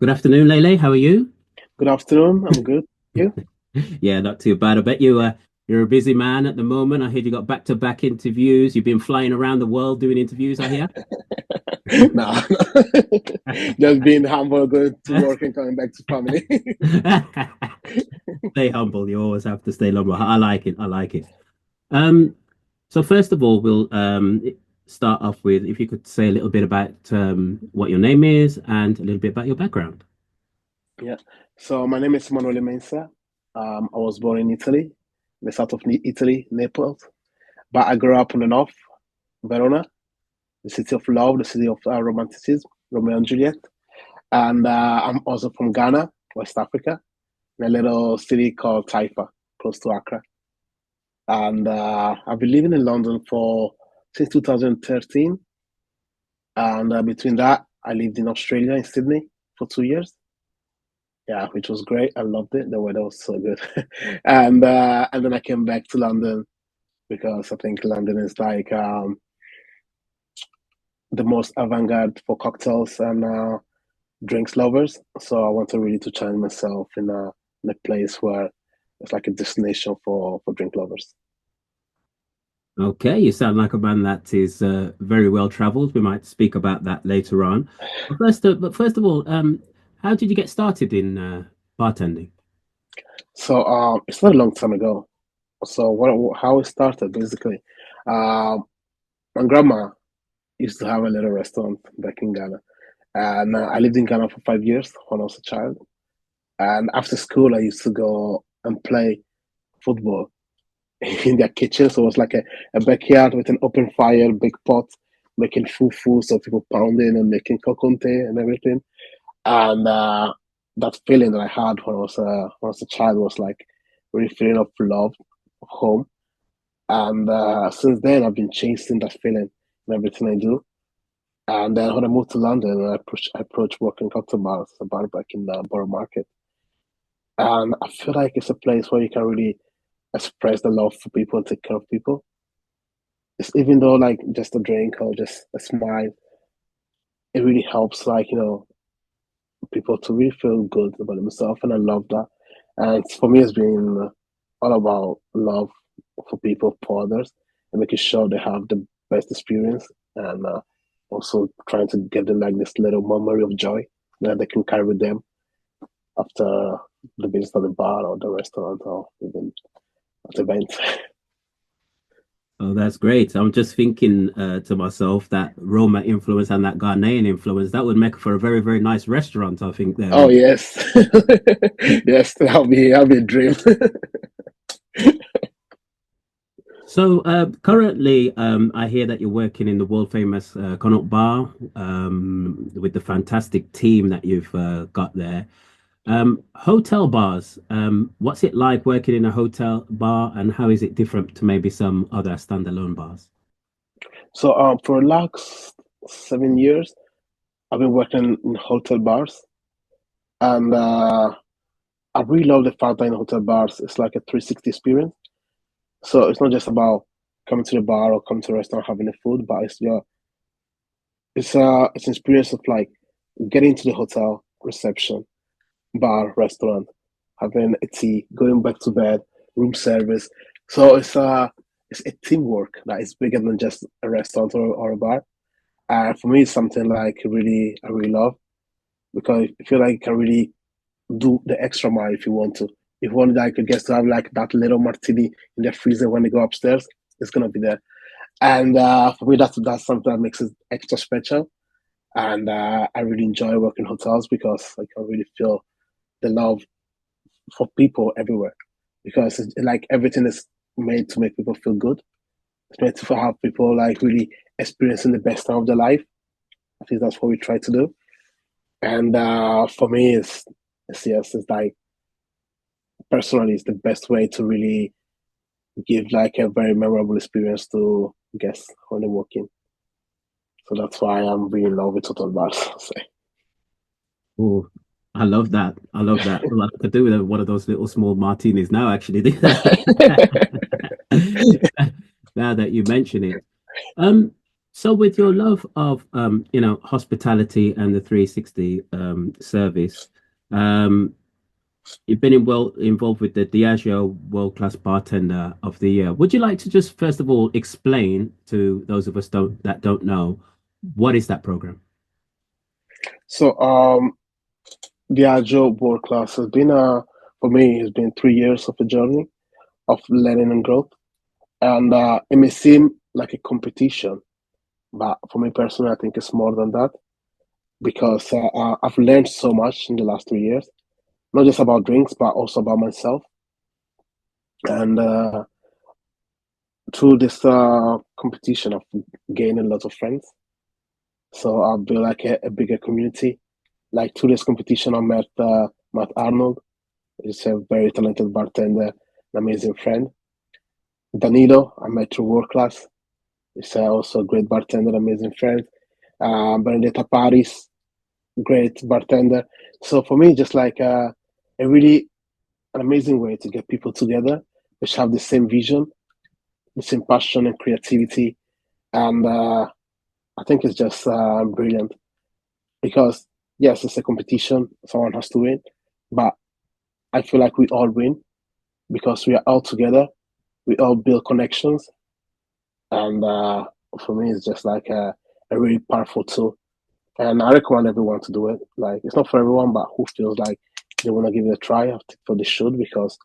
Good afternoon, Lele. How are you? Good afternoon. I'm good. You? Yeah, not too bad. I bet you're a busy man at the moment. I heard you got back-to-back interviews. You've been flying around the world doing interviews, I hear. Nah, just being humble, going to work and coming back to family. Stay humble. You always have to stay humble. I like it. I like it. Um, so first of all, we'll start off with if you could say a little bit about what your name is and a little bit about your background. Yeah. So my name is Emanuele Mensah. I was born in Italy, the south of Italy, Naples. But I grew up in the north, Verona, the city of love, the city of romanticism, Romeo and Juliet. And I'm also from Ghana, West Africa, in a little city called Taifa, close to Accra. And I've been living in London for since 2013. And between that, I lived in Australia in Sydney for 2 years. Yeah, which was great. I loved it. The weather was so good. And then I came back to London because I think London is like the most avant-garde for cocktails and drinks lovers. So I want to really to challenge myself in a place where it's like a destination for drink lovers. Okay, you sound like a man that is very well traveled. We might speak about that later on. But first of all, how did you get started in bartending? So it's not a long time ago. So how it started basically, um, my grandma used to have a little restaurant back in Ghana. And I lived in Ghana for 5 years when I was a child. And after school, I used to go and play football in their kitchen. So it was like a backyard with an open fire, big pot, making fufu, so people pounding and making kokonte and everything. And that feeling that I had when I was a child was like really feeling of love, of home. And since then, I've been chasing that feeling in everything I do. And then when I moved to London, I approached working cocktail bars, a bar back in the Borough Market. And I feel like it's a place where you can really express the love for people and take care of people. It's even though like just a drink or just a smile, it really helps like, people to really feel good about themselves. And I love that. And for me, it's been all about love for people, for others, and making sure they have the best experience and also trying to give them like this little memory of joy that they can carry with them after the visit at the bar or the restaurant or even at the event. Oh, that's great. I'm just thinking to myself that Roma influence and that Ghanaian influence, that would make for a very, very nice restaurant, I think there. Oh yes, yes, that'll be a dream. So currently, I hear that you're working in the world famous Connaught Bar with the fantastic team that you've got there. Hotel bars, what's it like working in a hotel bar and how is it different to maybe some other standalone bars? So for the last 7 years, I've been working in hotel bars, and I really love the fact that in hotel bars it's like a 360 experience. So it's not just about coming to the bar or coming to a restaurant having the food, but it's an experience of like getting to the hotel reception, bar, restaurant, having a tea, going back to bed, room service. So it's a teamwork that is bigger than just a restaurant or a bar. And for me, it's something like I really love because I feel like you can really do the extra mile if you want to. If you want like I guess to have like that little martini in the freezer when they go upstairs, it's gonna be there. And for me, that's something that makes it extra special. And I really enjoy working hotels because I can really feel the love for people everywhere. Because it's like everything is made to make people feel good. It's meant to have people like really experiencing the best time of their life. I think that's what we try to do. And for me, it's yes, it's like personally, it's the best way to really give like a very memorable experience to guests when they walk in. So that's why I'm really in love with total bars. Oh, I love that. I love that. Well, I could do with one of those little small martinis now, actually. Now that you mention it. Um, So with your love of hospitality and the 360 service, um, you've been involved with the Diageo World Class Bartender of the Year. Would you like to just first of all explain to those of us that don't know what is that program? So the Agile World Class has been for me it's been 3 years of a journey of learning and growth, and it may seem like a competition, but for me personally, I think it's more than that because I've learned so much in the last 3 years, not just about drinks, but also about myself. And through this competition, I've gained a lot of friends. So I've built like a bigger community. Like through this competition, I met Matt Arnold. He's a very talented bartender, an amazing friend. Danilo, I met through World Class. He's also a great bartender, amazing friend. Benedetta Paris, great bartender. So for me, just like a really an amazing way to get people together, which have the same vision, the same passion and creativity, and I think it's just brilliant because yes, it's a competition. Someone has to win, but I feel like we all win because we are all together. We all build connections, and for me, it's just like a really powerful tool. And I recommend everyone to do it. Like it's not for everyone, but who feels like they want to give it a try, I think so they should because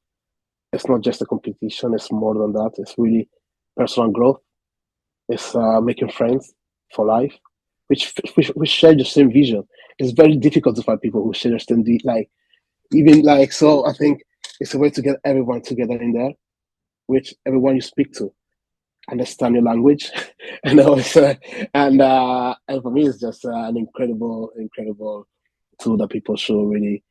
it's not just a competition. It's more than that. It's really personal growth. It's making friends for life, which share the same vision. It's very difficult to find people who share the same like even like so. I think it's a way to get everyone together in there, which everyone you speak to understand your language, and also and for me it's just an incredible tool that people should really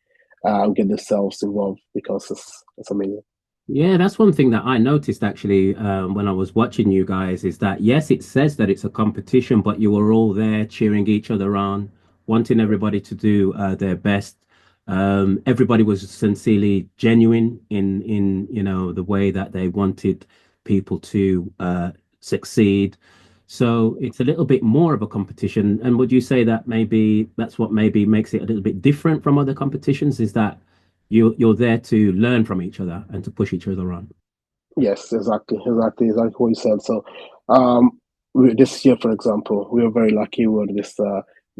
get themselves involved because it's amazing. Yeah, that's one thing that I noticed actually when I was watching you guys is that yes, it says that it's a competition, but you were all there cheering each other on, wanting everybody to do their best. Everybody was sincerely genuine in the way that they wanted people to succeed. So it's a little bit more of a competition. And would you say that maybe that's what maybe makes it a little bit different from other competitions? Is that you're there to learn from each other and to push each other on. Yes, exactly what you said. So, this year, for example, we were very lucky. We were this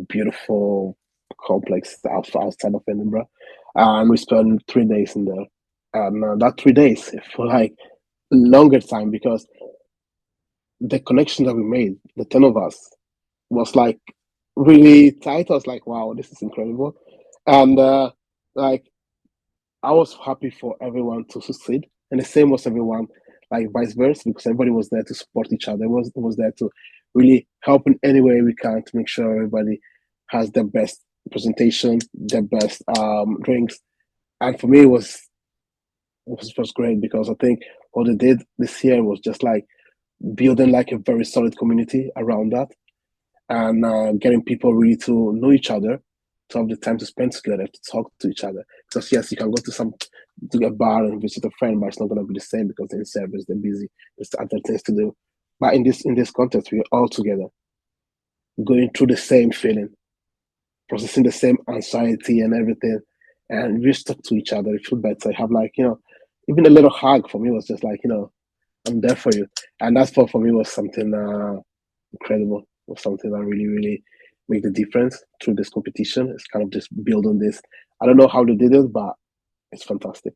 beautiful complex outside of Edinburgh, and we spent 3 days in there. And that 3 days for like longer time because the connection that we made, the 10 of us, was like really tight. I was like, wow, this is incredible. And like I was happy for everyone to succeed, and the same was everyone, like vice versa, because everybody was there to support each other. Was there to really help in any way we can to make sure everybody has the best presentation, the best drinks. And for me, it was great because I think what they did this year was just like building like a very solid community around that and getting people really to know each other, to have the time to spend together, to talk to each other. Because yes, you can go to a bar and visit a friend, but it's not gonna be the same because they're in service, they're busy, there's other things to do. But in this context, we're all together, going through the same feeling, processing the same anxiety and everything, and we just talk to each other. We feel better. Have like even a little hug for me was just like I'm there for you, and that's for me was something incredible. Was something that really made the difference through this competition. It's kind of just build on this. I don't know how they did it, but it's fantastic.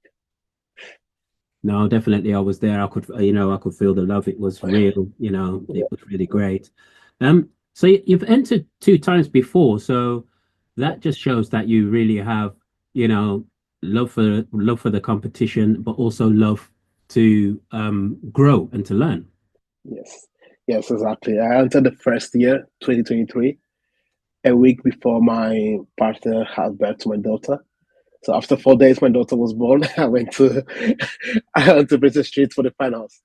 No, definitely I was there. I could feel the love. It was real, Yeah, it was really great. So you've entered two times before, so that just shows that you really have, you know, love for the competition, but also love to grow and to learn. yes, yes, exactly. I entered the first year, 2023, a week before my partner had birth to my daughter. So after 4 days, my daughter was born. I went to British Street for the finals,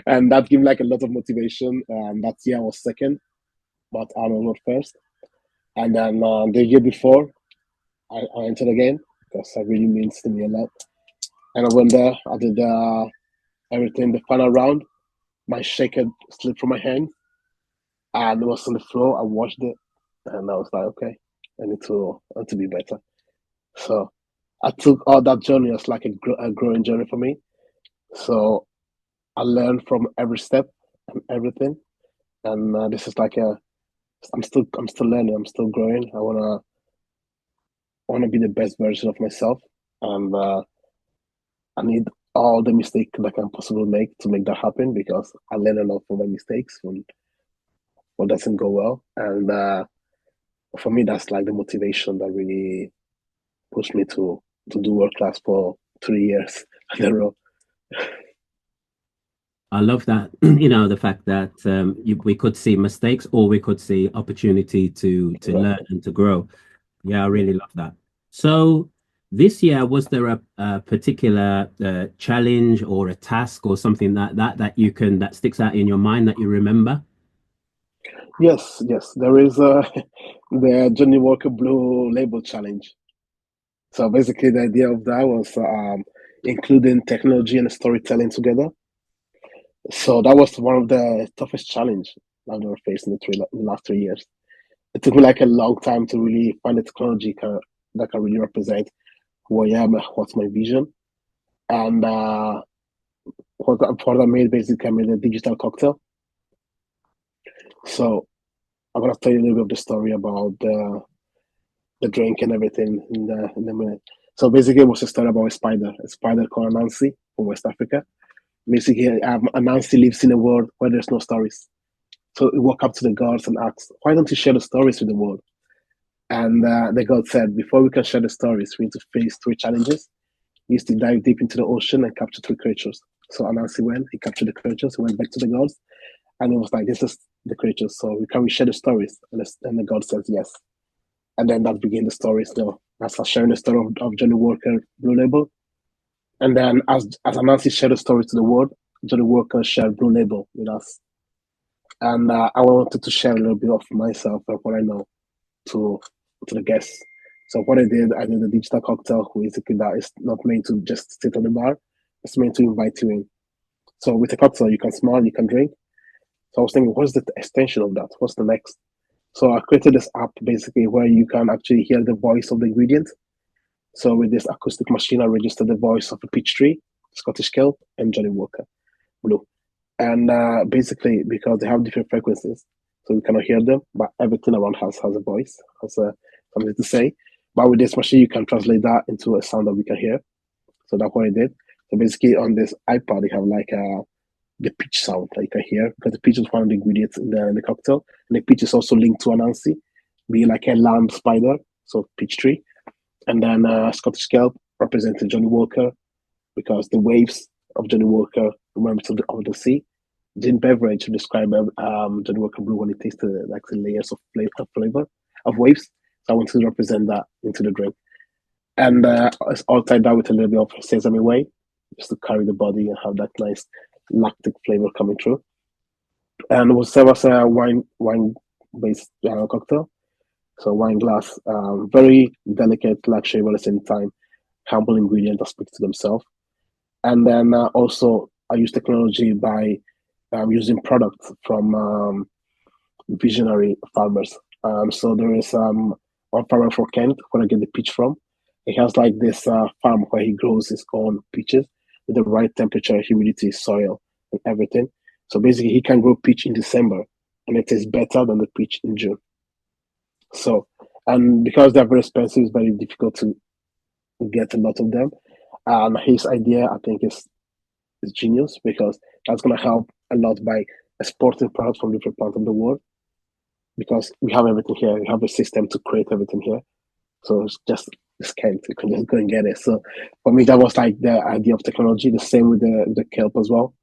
and that gave me like a lot of motivation. And that year I was second, but Arnold was first. And then the year before, I entered again because that really means to me a lot. And I went there. I did everything. The final round, my shaker slipped from my hand. and it was on the floor. I watched it, and I was like, okay, I need to be better. So I took all that journey as like a growing journey for me. So I learned from every step and everything, and this is like a I'm still learning. I'm still growing. I wanna be the best version of myself, and I need all the mistakes that I can possibly make to make that happen because I learn a lot from my mistakes when what doesn't go well, and for me that's like the motivation that really pushed me to do world class for 3 years in a row. I love that, the fact that we could see mistakes or we could see opportunity to learn Exactly. and to grow. Yeah, I Yeah. really love that. So this year, was there a particular challenge or a task or something that you can that sticks out in your mind that you remember? Yes, yes. There is the Johnny Walker Blue Label Challenge. So basically, the idea of that was including technology and storytelling together. So that was one of the toughest challenge I've ever faced in the last 3 years. It took me like a long time to really find the technology that can really represent who I am, what's my vision, and what I made basically I made a digital cocktail. So I'm gonna tell you a little bit of the story about the drink and everything in the minute. So basically, it was a story about a spider called Nancy from West Africa. Basically, Nancy lives in a world where there's no stories. So he walked up to the gods and asked, "Why don't you share the stories with the world?" And the god said, "Before we can share the stories, we need to face three challenges. He used to dive deep into the ocean and capture three creatures." So Anansi went, he captured the creatures, he went back to the gods, and it was like, "This is the creatures, so we can share the stories?" And the god says, "Yes." And then that began the story. So that's us sharing the story of Johnny Walker Blue Label. And then as Anansi shared the story to the world, Johnny Walker shared Blue Label with us. And I wanted to share a little bit of myself and what I know to to the guests. So what I did a digital cocktail, basically that is not meant to just sit on the bar. It's meant to invite you in. So with a cocktail, you can smile, you can drink. So I was thinking, what's the extension of that? What's the next? So I created this app basically where you can actually hear the voice of the ingredient. So with this acoustic machine, I registered the voice of a peach tree, Scottish kelp, and Johnny Walker Blue. And basically, because they have different frequencies, so we cannot hear them, but everything around has a voice, something to say. But with this machine, you can translate that into a sound that we can hear. So that's what I did. So basically, on this iPad, you have like the peach sound that you can hear because the peach is one of the ingredients in the cocktail, and the peach is also linked to Anansi, being like a lamb spider, so peach tree, and then Scottish kelp representing Johnny Walker because the waves of Johnny Walker remember of the sea. Gin beverage to describe Johnny Walker Blue when it tastes like the layers of flavor of waves. So I want to represent that into the drink. And it's all tied down with a little bit of sesame whey, just to carry the body and have that nice lactic flavor coming through. And it was served as a wine based cocktail. So wine glass, very delicate, luxury, but at the same time, humble ingredient that speaks to themselves. And then also, I use technology by using products from visionary farmers. So there is one farmer from Kent where I get the peach from. He has like this farm where he grows his own peaches with the right temperature, humidity, soil, and everything. So basically, he can grow peach in December, and it is better than the peach in June. So, and because they're very expensive, it's very difficult to get a lot of them. His idea, I think, is genius because that's going to help a lot by exporting products from different parts of the world because we have everything here. We have a system to create everything here. So it's can't you can just go and get it. So for me, that was like the idea of technology. The same with the kelp as well.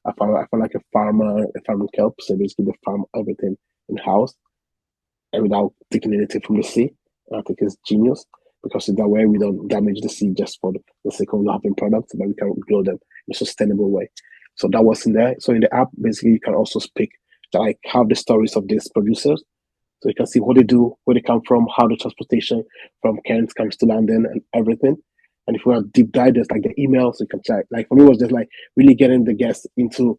I found like a farming kelp. So basically, they farm everything in house and without taking anything from the sea. And I think it's genius because in that way we don't damage the sea just for the sake of having products, but we can grow them in a sustainable way. So that was in there. So in the app, basically, you can also speak like have the stories of these producers. So you can see what they do, where they come from, how the transportation from Kent comes to London and everything. And if we want deep dive, there's like the emails you can check. Like for me, it was just like really getting the guests into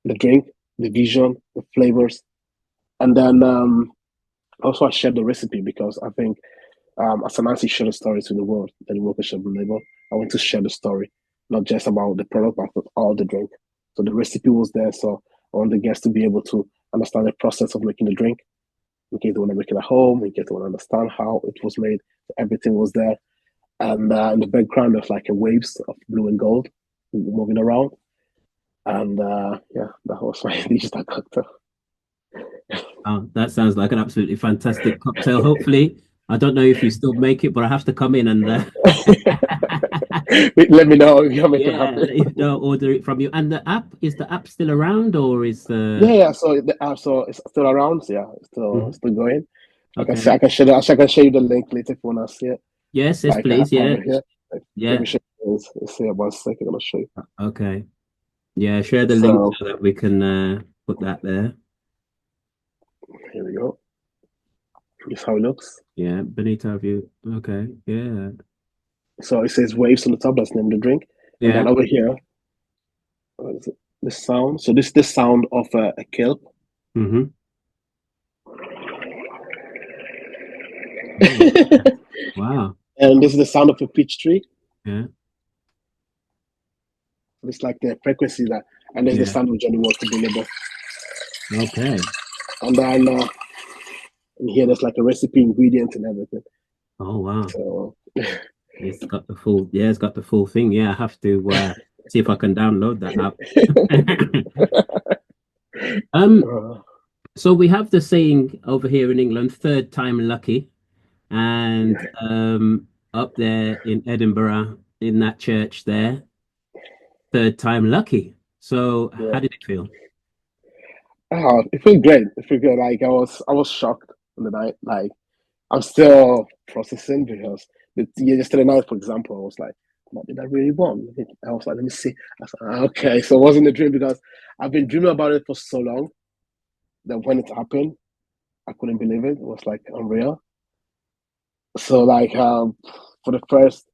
the drink, the vision, the flavors, And then also I shared the recipe because I think as an answer share the story to the world that the workers should be label. I want to share the story, not just about the product, but all the drink. So the recipe was there. So I want the guests to be able to understand the process of making the drink. In case they want to make it at home, in case they want to understand how it was made. Everything was there. And in the background, there's like a waves of blue and gold moving around. And yeah, that was my digital cocktail. Oh, that sounds like an absolutely fantastic cocktail. Hopefully, I don't know if you still make it, but I have to come in and Let me know if you make it yeah, happen. if no, order it from you. And the app, is the app still around or is Yeah, the yeah. So the app, so it's still around. So yeah, it's Mhm. still going. Okay. I can share I can share you the link later if you wanna see it. Yes, yes, Like I please. have Yeah. it here. Like, let me Yeah. show you. Let's see one second. I'll show you. Okay. Yeah, share the link So so that we can put that there. here we go. This is how it looks. Yeah, Benito, have you? Okay. Yeah. So it says waves on the top. That's the name of the drink. And Yeah. then over here, what is it? The sound. So this is the sound of a kelp. Mm-hmm. Oh, wow. And this is the sound of a peach tree. Yeah. It's like the frequency that, and there's the Yeah. sound of Johnny Walker Billable. Okay. And then in here there's like a recipe, ingredient, and everything. Oh, wow. So It's got the full, yeah, it's got the full thing. Yeah, I have to see if I can download that app. Um, uh, so we have the saying over here in England, third time lucky, and yeah, up there in Edinburgh, in that church there, third time lucky. So yeah. how did it feel? It felt great. It felt good. Like I was shocked in the night. Like I'm still processing because yesterday night, for example, I was like, "What did I really want?" I was like, "Let me see." I was like, "Okay." So it wasn't a dream because I've been dreaming about it for so long that when it happened, I couldn't believe it. It was like unreal. So like for the first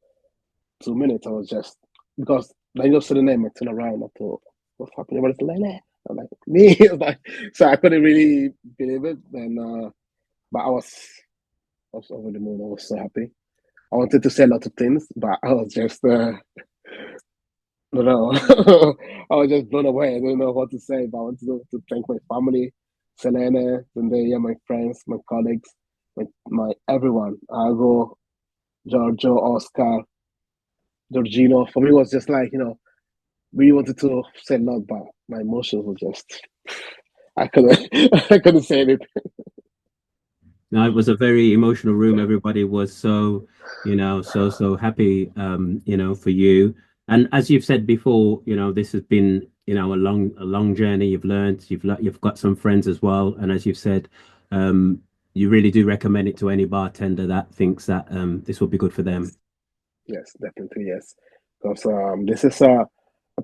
2 minutes, I was just because I just said the name, I turned around, I thought, "What's happening?" Everybody's like, "Lele." I'm like, "Me?" Like, so I couldn't really believe it. Then, but I was over the moon. I was so happy. I wanted to say a lot of things, but I was just, I don't know. I was just blown away. I didn't know what to say, but I wanted to thank my family, Selena, Zendaya, my friends, my colleagues, my everyone. Argo, Giorgio, Oscar, Giorgino. For me, it was just like, really wanted to say a lot, but my emotions were just, I couldn't, I couldn't say anything. Now, it was a very emotional room. Everybody was so, so happy, for you. And as you've said before, this has been, a long journey. You've learned, you've got some friends as well. And as you've said, you really do recommend it to any bartender that thinks that this will be good for them. Yes, yes, definitely, yes. Because this is a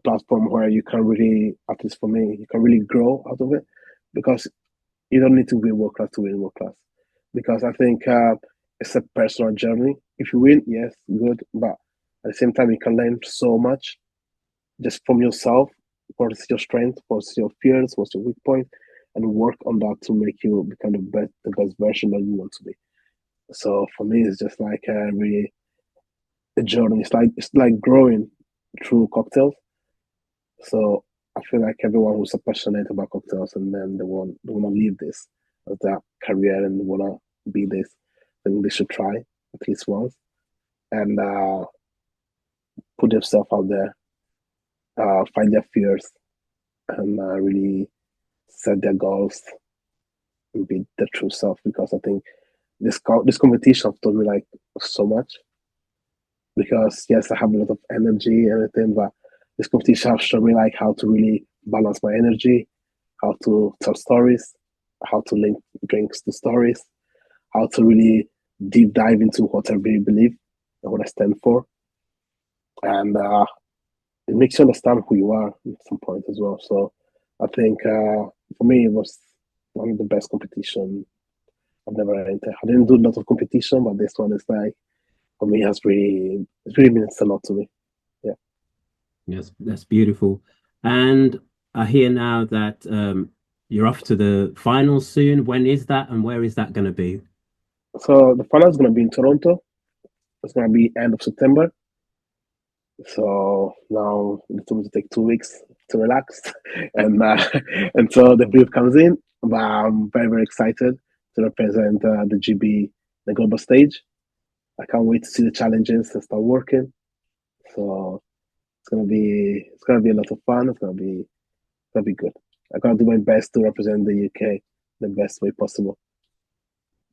platform where you can really, at least for me, you can really grow out of it. Because you don't need to win world class to win world class. Because I think it's a personal journey. If you win, yes, good. But at the same time, you can learn so much just from yourself. What's your strength? What's your fears? What's your weak point? And work on that to make you become the best version that you want to be. So for me, it's just like really a journey. It's like growing through cocktails. So I feel like everyone who's so passionate about cocktails and then they want to leave this as their career and want to be this, I think they should try at least once and put themselves out there, find their fears, and really set their goals and be their true self. Because I think this competition taught me like so much. Because yes, I have a lot of energy and everything, but this competition has shown me like how to really balance my energy, how to tell stories, how to link drinks to stories, how to really deep dive into what I really believe and what I stand for. And it makes you understand who you are at some point as well. So I think for me, it was one of the best competition I've never entered. I didn't do a lot of competition, but this one is like, for me, it really means a lot to me. Yeah. Yes, that's beautiful. And I hear now that You're off to the final soon. When is that and where is that going to be? So the final is going to be in Toronto. It's going to be end of September. So now it's going to take 2 weeks to relax and until the brief comes in. But I'm very, very excited to represent the GB, the global stage. I can't wait to see the challenges and start working. So it's gonna be a lot of fun. It's gonna be good. I gotta do my best to represent the UK the best way possible.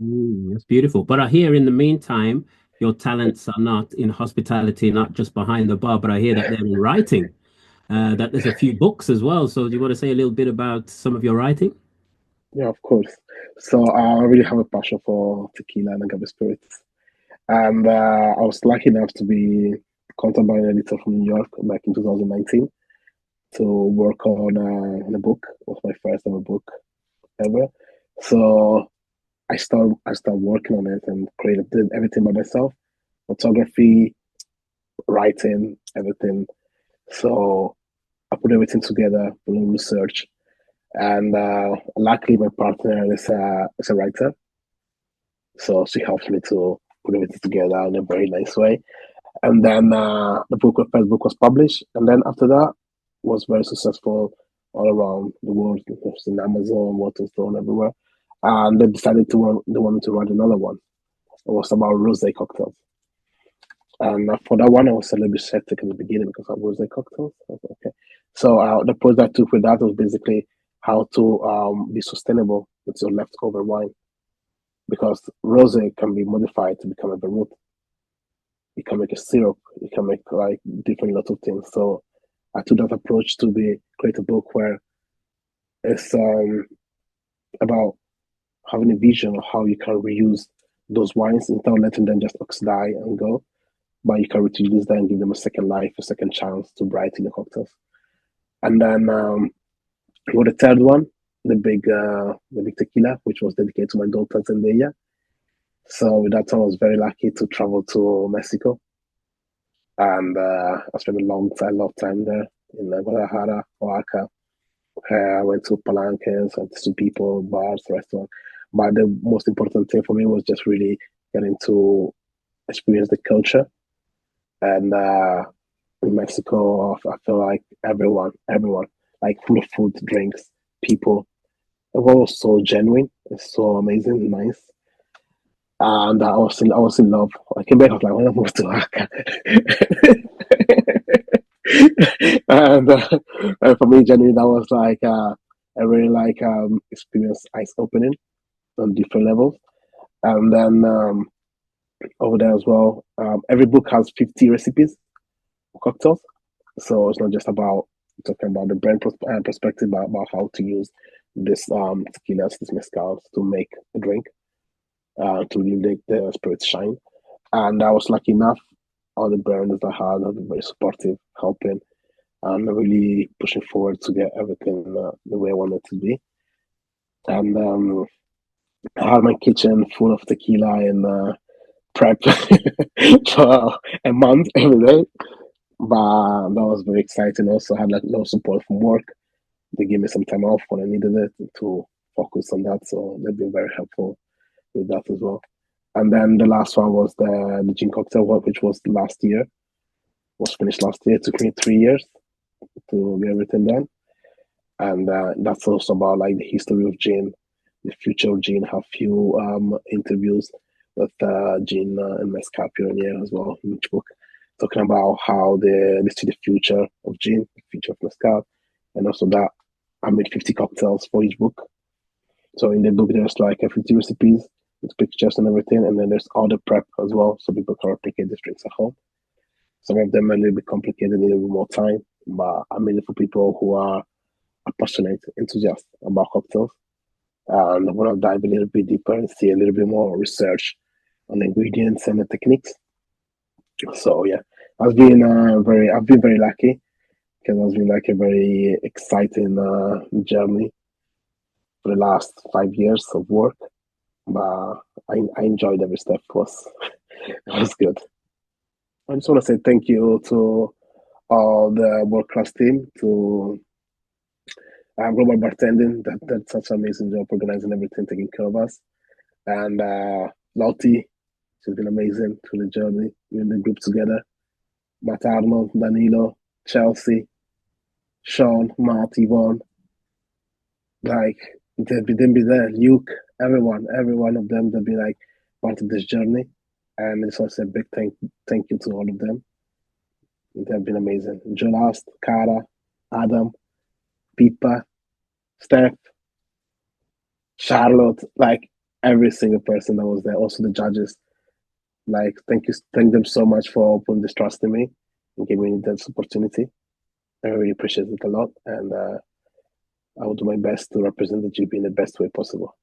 That's beautiful. But I hear in the meantime, your talents are not in hospitality, not just behind the bar, but I hear that they're in writing, that there's a few books as well. So do you want to say a little bit about some of your writing? Yeah, of course. So I really have a passion for tequila and agave spirits, and I was lucky enough to be contacted by an editor from New York back in 2019 to work on a book. It was my first ever book ever. So I started working on it and created did everything by myself, photography, writing, everything. So I put everything together, a little research, and luckily my partner is a writer, so she helps me to put everything together in a very nice way. And then the first book was published, and then after that was very successful all around the world. It was in Amazon, Waterstone, everywhere. And they decided they wanted to write another one. It was about rosé cocktails. And for that one, I was a little bit skeptic in the beginning because I was a cocktail. I was like, okay. So the approach I took with that was basically how to be sustainable with your leftover wine because rosé can be modified to become a vermouth. You can make a syrup. You can make like different lots of things. So I took that approach to be create a book where it's about having a vision of how you can reuse those wines instead of letting them just oxidize and go. But you can reduce them and give them a second life, a second chance to brighten the cocktails. And then for the third one, the big tequila, which was dedicated to my daughter Zendaya. So with that time, I was very lucky to travel to Mexico, and I spent a lot of time there in Guadalajara, Oaxaca. I went to Palanques, went to people, bars, restaurants. But the most important thing for me was just really getting to experience the culture and in Mexico, I feel like everyone, like full of food, drinks, people. Everyone was so genuine, it's so amazing, nice, and I was in love. I came back, I was like, when I moved to Oaxaca, and for me, genuinely, that was like a really like experience, eyes opening on different levels. And then over there as well, every book has 50 recipes for cocktails. So it's not just about talking about the brand perspective, but about how to use this tequilas, this mezcals to make a drink, to really make the spirits shine. And I was lucky enough, all the brands I had have been very supportive, helping, and really pushing forward to get everything the way I wanted it to be. And I had my kitchen full of tequila and prep for a month every day. But that was very exciting. Also had like a lot of support from work. They gave me some time off when I needed it to focus on that. So they've been very helpful with that as well. And then the last one was the gin cocktail, which was last year. Was finished last year. It took me 3 years to get everything done. And that's also about like the history of gin, the future of gin. Have few interviews with gin and mezcal pioneer as well in each book, talking about how they see the future of gin, the future of mezcal, and also that I made 50 cocktails for each book. So in the book, there's like 50 recipes with pictures and everything, and then there's all the prep as well, so people can replicate these drinks at home. Some of them are a little bit complicated, need a little more time, but I made it for people who are passionate, enthusiasts about cocktails, and I want to dive a little bit deeper and see a little bit more research on the ingredients and the techniques. So yeah, I've been very lucky because it's been like a very exciting journey for the last 5 years of work. But I enjoyed every step. It was good. I just want to say thank you to all the world class team, to Global Bartending, that's such an amazing job organizing everything, taking care of us. And Lottie, she's been amazing through the journey. We're in the group together. Matt Arnold, Danilo, Chelsea, Sean, Matt, Yvonne, like they'd be there. Luke, every one of them, they'll be like part of this journey. And it's also a big thank you to all of them. They've been amazing. Jonas, Cara, Adam, Pippa, Steph, Charlotte, like every single person that was there. Also the judges. Like thank them so much for putting this trust in me and giving me this opportunity. I really appreciate it a lot, and I will do my best to represent the GB in the best way possible.